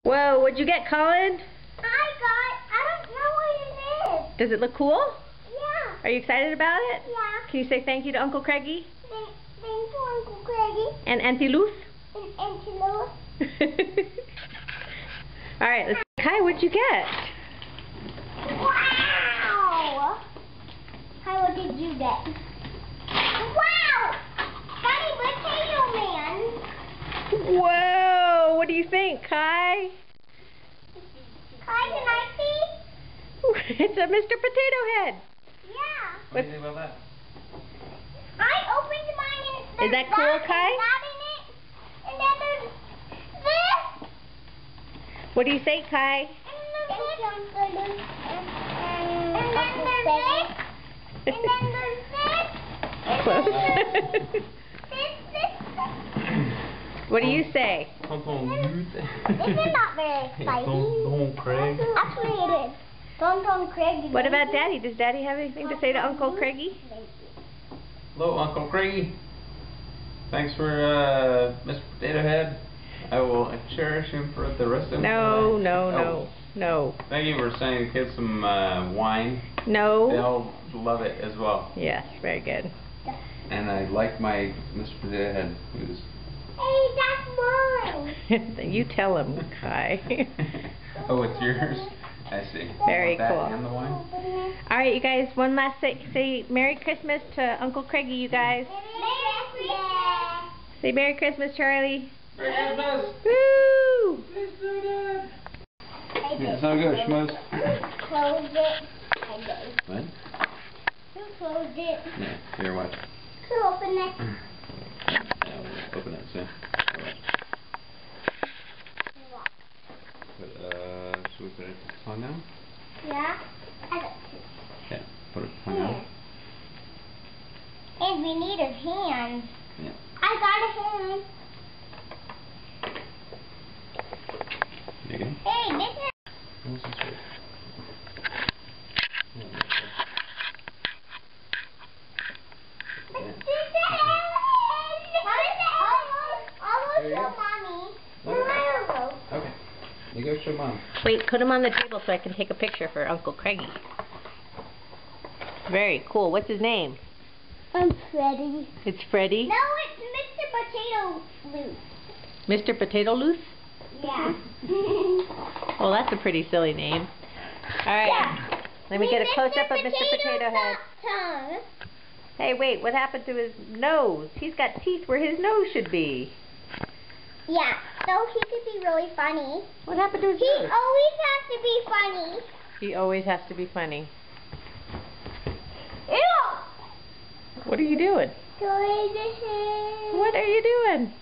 Whoa, what'd you get, Colin? I don't know what it is. Does it look cool? Yeah. Are you excited about it? Yeah. Can you say thank you to Uncle Craigie? Thank you, Uncle Craigie. And Auntie Luce? And Auntie Luce. All right, let's see. Kai, what'd you get? Wow! Kai, what did you get? Wow! Funny Potato Man. Whoa! What do you think, Kai? Kai, can I see? It's a Mr. Potato Head. Yeah. What do you think about that? I opened mine and there's Is that cool, Kai? that in it. And then there's this. What do you say, Kai? And then there's this. And then there's this. Close. What do you say? Tonton This is not very exciting. Tonton Craig. Actually, it is. Tonton Craig. What about Daddy? Does Daddy have anything to say to Uncle Craigie? Hello, Uncle Craigie. Thanks for Mr. Potato Head. I will cherish him for the rest of No, my no, life. no, no. Thank you for sending the kids some wine. No. They'll love it as well. Yes, very good. And I like my Mr. Potato Head. He was Hey, that's mine. You tell him, Kai. Oh, it's yours? I see. Very That cool. and the wine? All right, you guys, one last say Merry Christmas to Uncle Craigie, you guys. Merry Christmas. Say Merry Christmas, Charlie. Merry Christmas! Woo! Yeah, so good, Schmooze. Close it. I did. What? Who closed it? Yeah, here, watch. Who opened it? Yeah, we'll open it soon. Should we put it tongue down? Yeah. I got two. Yeah, put it tongue down. And we need his hands. Yeah. I got a hand. You good? Hey, this is. What's this for? This is the hand. Almost show mommy. Okay. You go show Mom. Wait, put him on the table so I can take a picture for Uncle Craigie. Very cool. What's his name? I'm Freddy. It's Freddy? No, it's Mr. Potato Loose. Mr. Potato Loose? Yeah. Well, that's a pretty silly name. All right. Yeah. Let me get a close-up of Mr. Potato Head. Tongue. Hey, wait, what happened to his nose? He's got teeth where his nose should be. Yeah, so he could be really funny. What happened to his He nose? always has to be funny. He always has to be funny. Ew! What are you doing? Doing the hair. What are you doing?